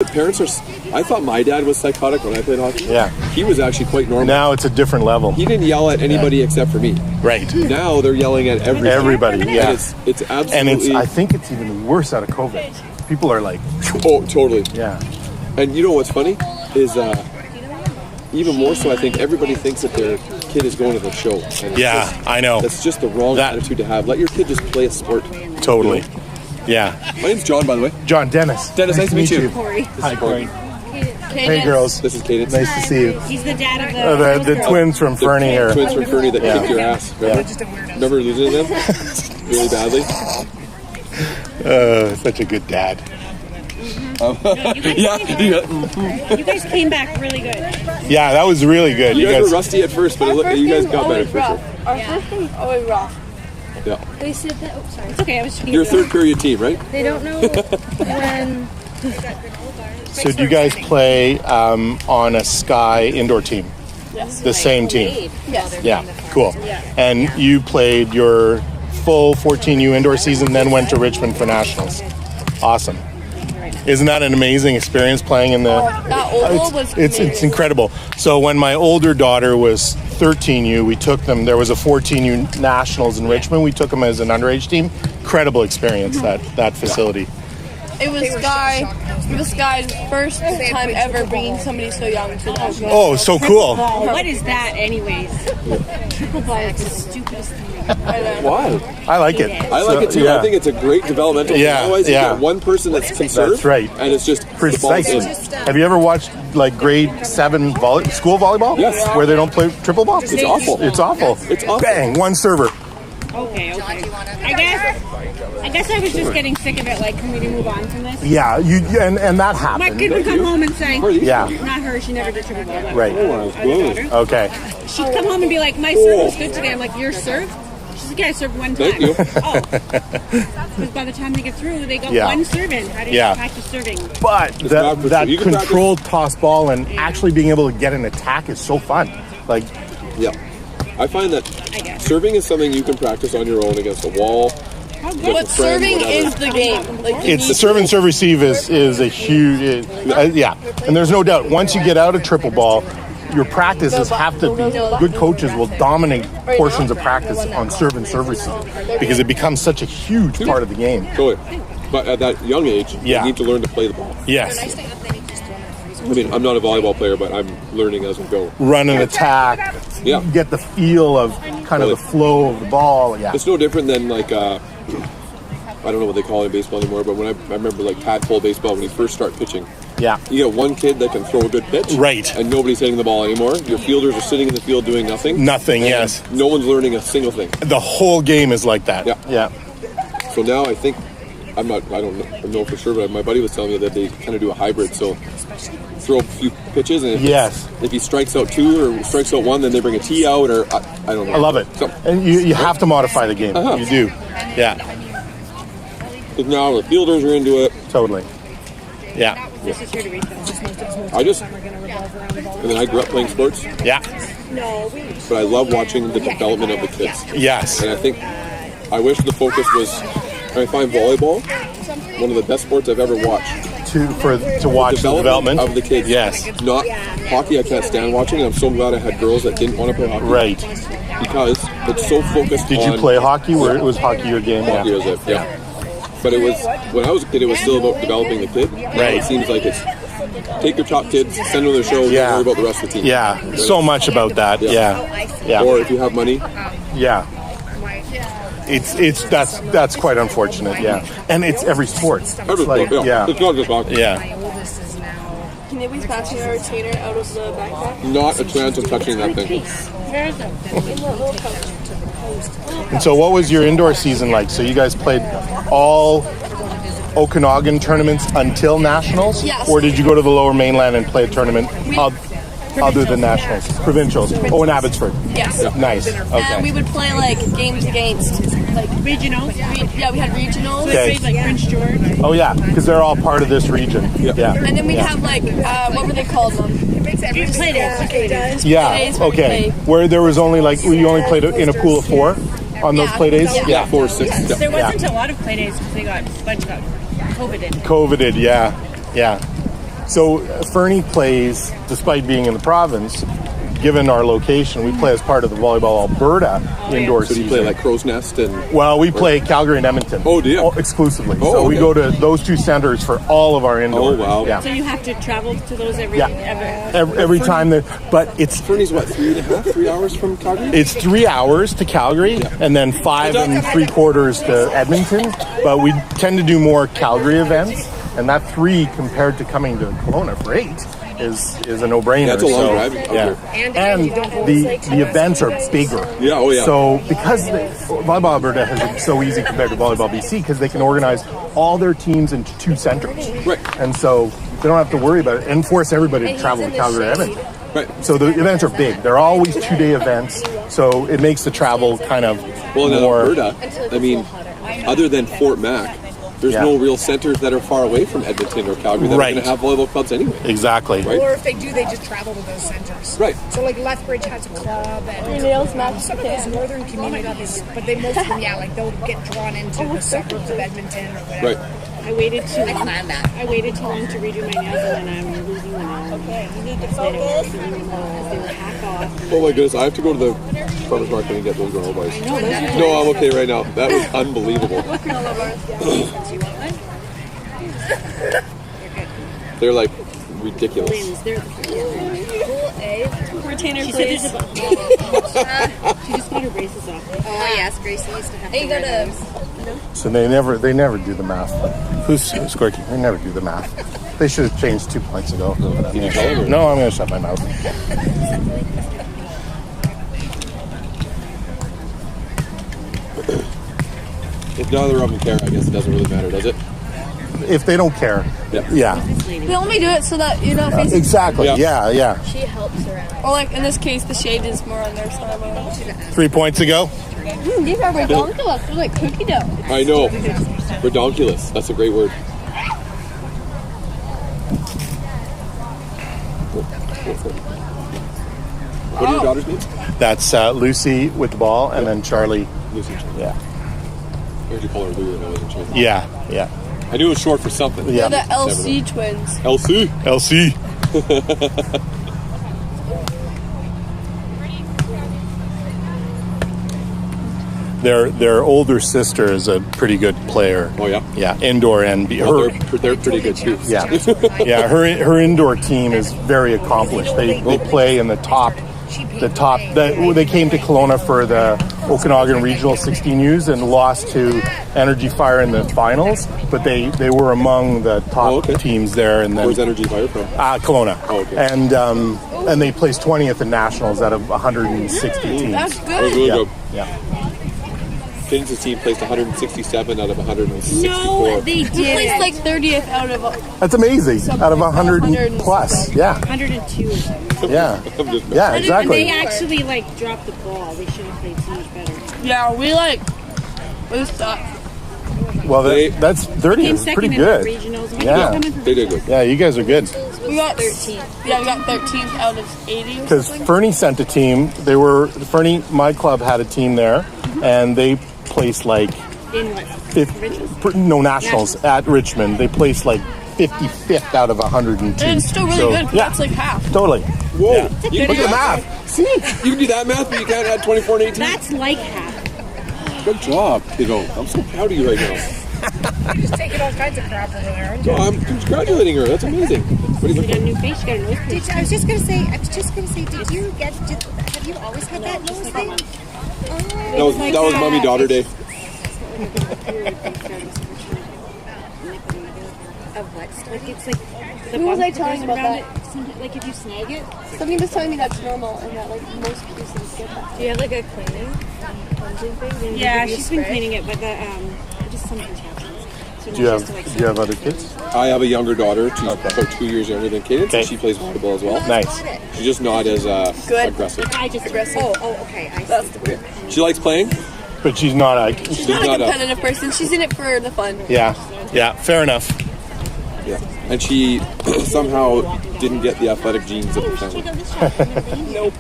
The parents are. I thought my dad was psychotic when I played hockey. Yeah. He was actually quite normal. Now it's a different level. He didn't yell at anybody except for me. Right. Now they're yelling at Everybody, yeah. And it's absolutely. And I think it's even worse out of COVID. People are like, oh, totally. Yeah. And you know what's funny is even more so. I think everybody thinks that their kid is going to the show. And I know. That's just the wrong attitude to have. Let your kid just play a sport. Totally. You know? Yeah. My name's John, by the way. John, Dennis. Dennis, nice to meet you. Corey. Hi, Corey. Hey, girls. This is Cadence. Nice to see you. He's the dad of the twins from Fernie here. Twins from Fernie that kicked your ass. Remember losing to them? Really badly? Such a good dad. You guys came back really good. Yeah, that was really good. You guys were rusty at first, but you guys got better for sure. Our first game was always rough. Yeah. They said that. Oh, sorry. It's okay. I was. You're a third period team, right? They don't know when. So do you guys play on a Sky indoor team? Yes. The same team? Yes. Yeah, cool. And you played your full 14U indoor season, then went to Richmond for nationals. Awesome. Isn't that an amazing experience playing in the... That oval was it's incredible. So when my older daughter was 13U, we took them, there was a 14U nationals in Richmond. We took them as an underage team. Incredible experience, that facility. It was Sky's first time ever bringing somebody so young to the national. Oh, so cool. What is that, anyways? Triple ball is the stupidest thing. Why? I like it. I like it too. Yeah. I think it's a great developmental thing. Otherwise, you get one person that's conserved. That's right. And it's just Precisely. Have you ever watched like grade 7 school volleyball? Yes. Where they don't play triple ball? It's awful. It's awful. It's awful. Bang, one server. Okay. I guess I was just getting sick of it. Like, can we move on from this? Yeah, and that happened. My kid would come home and say, Yeah. not her, she never did triple ball. But Right. Okay. she'd come home and be like, my serve was good today. I'm like, your serve? She's like, yeah, I served one time. Thank you. Oh. Because by the time they get through, they got one serve in. How do you practice serving? But that controlled toss ball and actually being able to get an attack is so fun. Like, yeah. I find that serving is something you can practice on your own against a wall. But serving is the game. Like, it's the serve and serve receive is a huge, and there's no doubt once you get out of triple ball, your practices have to be, good coaches will dominate portions of practice on serve and serve receive because it becomes such a huge part of the game. Totally. But at that young age, you need to learn to play the ball. Yes. I mean, I'm not a volleyball player, but I'm learning as we go. Run and attack. Yeah. Get the feel of kind of the flow of the ball. Yeah. It's no different than like, I don't know what they call it in baseball anymore, but when I remember like tadpole baseball when you first start pitching. Yeah. You get one kid that can throw a good pitch. Right. And nobody's hitting the ball anymore. Your fielders are sitting in the field doing nothing. Nothing, yes. No one's learning a single thing. The whole game is like that. Yeah. So now I think, I don't know for sure, but my buddy was telling me that they kind of do a hybrid. So throw a few pitches, and if he strikes out 2 or strikes out 1, then they bring a tee out, or I don't know. I love it. So, and you have to modify the game. You do. Yeah. Because now the fielders are into it. Totally. Yeah. And then I grew up playing sports. Yeah. But I love watching the development of the kids. Yes. And I wish the focus was, I find volleyball one of the best sports I've ever watched. To watch the development of the kids. Yes. Not hockey, I can't stand watching, and I'm so glad I had girls that didn't want to play hockey. Right. Because it's so focused Did you play hockey where it was hockey your game? Hockey was it, But it was, when I was a kid, it was still about developing the kid. Right. It seems like it's, take your top kids, send them to their show, don't worry about the rest of the team. Yeah, right? So much about that. Yeah. Or if you have money. Yeah. That's quite unfortunate. Yeah. And it's every sport. It's not just hockey. Yeah. Can you please pass me a retainer out of the backpack? Not a chance of touching that thing. And so what was your indoor season like? So you guys played all Okanagan tournaments until nationals? Yes. Or did you go to the Lower Mainland and play a tournament other than nationals? Provincials. Oh, in Abbotsford. Yes. Nice. Okay. And we would play like games against like regionals. We had regionals. Okay. Like Prince George. Oh yeah, because they're all part of this region. Yeah. And then we'd have like what were they called? Play days. Yeah. Okay. Where there was only you only played in a pool of 4 on those play days. Yeah, 4 or 6. There wasn't a lot of play days because they got COVID in. Yeah. So Fernie plays, despite being in the province, given our location, we play as part of the Volleyball Alberta indoor So do season. you play like Crow's Nest and? Well, we play Calgary and Edmonton. Oh, do you? Exclusively. Oh, so we okay. go to those two centers for all of our indoor. Oh, wow. Yeah. So you have to travel to those every Every time there, but it's Fernie's what, 3 hours from Calgary? It's 3 hours to Calgary and then 5 3/4 to Edmonton. But we tend to do more Calgary events, and that 3 compared to coming to Kelowna for 8 is a no-brainer. That's a long drive. Yeah, and the events are bigger. Yeah, oh yeah. So because Volleyball Alberta has it so easy compared to Volleyball BC, because they can organize all their teams into 2 centers. Right. And so they don't have to worry about it and force everybody to travel to Calgary and Edmonton. Right. So the events are big. They're always 2-day events, so it makes the travel kind of Well, in more. Alberta, I mean, other than Fort Mac, there's no real centers that are far away from Edmonton or Calgary that are Right. going to have volleyball clubs anyway. Exactly. Right. Or if they do, they just travel to those centers. Right. So like Lethbridge has a club and nails match some of those northern communities, but they most of them, like they'll get drawn into the suburbs of Edmonton or whatever. Right. I waited too long. planned that. I waited too long to redo my nails, and then I'm losing the nails. Okay, you need to focus. Because they were half off. Oh my goodness, I have to go to the farmer's market and get those granola bars. No, I'm okay right now. That was unbelievable. They're like ridiculous. Twins, they're Retainer, She said please. there's a She just got her braces off. Oh yes, Gracie used to have Hey, you gotta. So they never do the math. Who's Squirky? They never do the math. They should have changed 2 points ago. you tell them, or- No, I'm going to shut my mouth. If neither of them care, I guess it doesn't really matter, does it? If they don't care, yeah. They only do it so that you're not facing. Exactly. Yeah. Yeah. She helps around. Or like in this case, the shade is more on their side. 3 points ago. These are redonkulous. They're like cookie dough. I know. Redonkulous. That's a great word. What are your daughter's names? That's Lucy with the ball, and then Charlie. Lucy. Yeah. Why did you call her Lou and I wasn't sure? Yeah. I knew it was short for something. Yeah. They're the LC twins. LC. LC. Their older sister is a pretty good player. Oh yeah. Yeah, indoor and Oh, they're pretty good too. Yeah, yeah. Her indoor team is very accomplished. They play in the top. They came to Kelowna for the Okanagan Regional 16Us and lost to Energy Fire in the finals, but they were among the top teams there. And then Where's Energy Fire from? Kelowna. Oh, okay. And they placed 20th in nationals out of 160 teams. That's That was good. really Yeah, good. yeah. Kansas team placed 167 out of 164. No, they We placed did. like 30th out of. That's amazing. Out of 100 plus. Yeah, 102 or something. yeah, I'm just yeah. And Exactly. they actually like dropped the ball. They should have played so much better. Yeah, we like. What's that? Well, They- that's 30 Came is second pretty in the good. regionals. We Yeah. were coming from They did good. Yeah, you guys are good. We got 13. Yeah, we got 13th out of 80. Because Fernie sent a team. Fernie, my club had a team there, and they placed like in what? nationals at Richmond. They placed like 55th out of 102. And it's still really So, good. 'Cause Yeah, That's like half. totally. Whoa! Yeah. You can Look do at the that. math. See, You can do that math, but you can't add 24 and 18. That's like half. Good job, kiddo. I'm so proud of you right now. You're just taking all kinds of crap over there, aren't you? No, I'm congratulating her. That's amazing. What do you She think? got a new face. She got a nose Did piercing. I was just gonna say. Have you always had that nose thing? That was mommy daughter day. Of what? Like it's like the Who was bump I telling goes about around that? it. Sometimes, like if you snag it. Somebody was telling me that's normal and that like most piercings get that. Do you have like a cleaning cleansing thing? Do you Yeah, give you a she's been spray? cleaning it, but just sometimes happens. So do you have other kids? I have a younger daughter. She's about 2 years younger than Cadence, and Okay. she plays volleyball as well. Nice. She's just not as aggressive. I just Oh, okay. I see. She likes playing. But she's not a. She's not a not a- competitive person. She's in it for the fun. Yeah, yeah. Fair enough. Yeah. And she somehow didn't get the athletic genes of the family. Nope.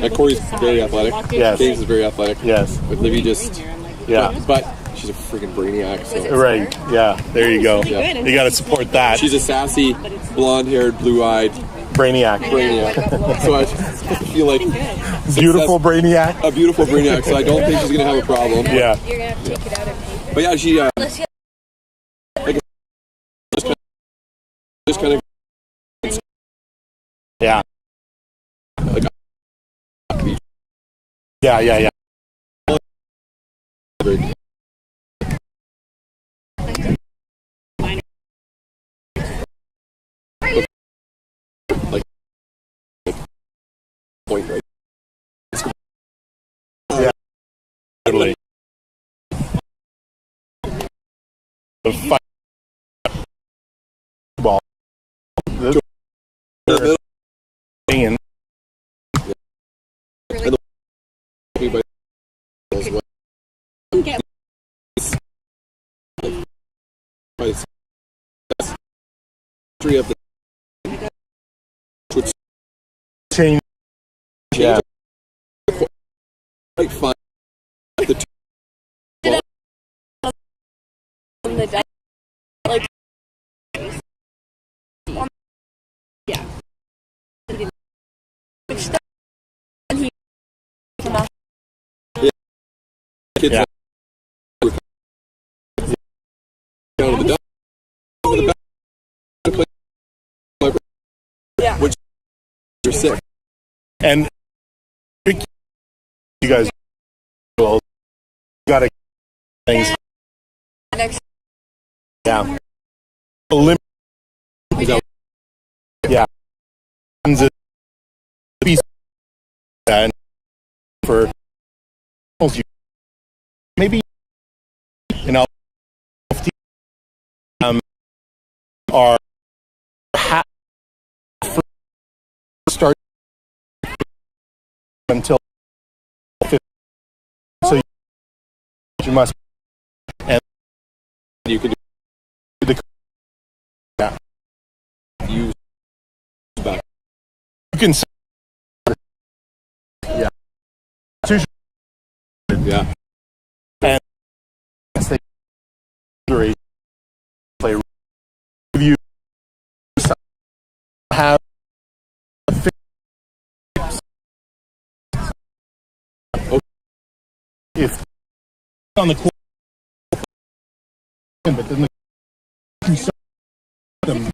Like Corey's very athletic. Yes. Cadence is very athletic. Yes. But Libby just. Yeah. But she's a freaking brainiac. So. Right. Yeah. There you go. Yeah. You got to support that. She's a sassy, blonde-haired, blue-eyed brainiac. So I feel like beautiful brainiac. A beautiful brainiac. So I don't think she's gonna have a problem. Yeah. You're gonna have to take it out of me. But yeah, she just kind of yeah. Like, yeah. Like point right. Yeah. Totally. The fight ball. The and of the change. Yeah. Quite fun. The like Yeah. kids Yeah. down to the dump. Over the back to play. Yeah. Which you're sick. And you guys well gotta things. next Yeah. Limit. Yeah. And for maybe you know are start until 50. So you must and You can do the yeah. use back. You can yeah. Yeah. And they play review have if on the court, but then them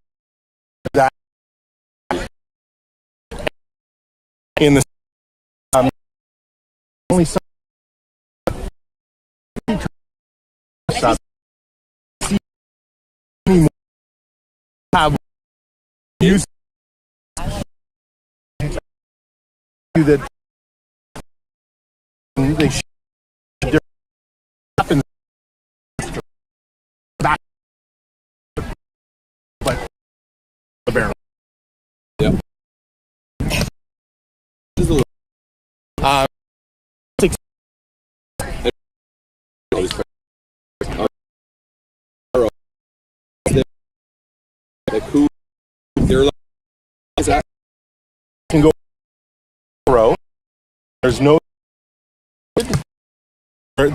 that in the only some have used that they happen back but the barrel. Yeah. Uh, like who they're like is that can go row. There's no their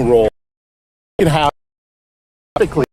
role. You can have typically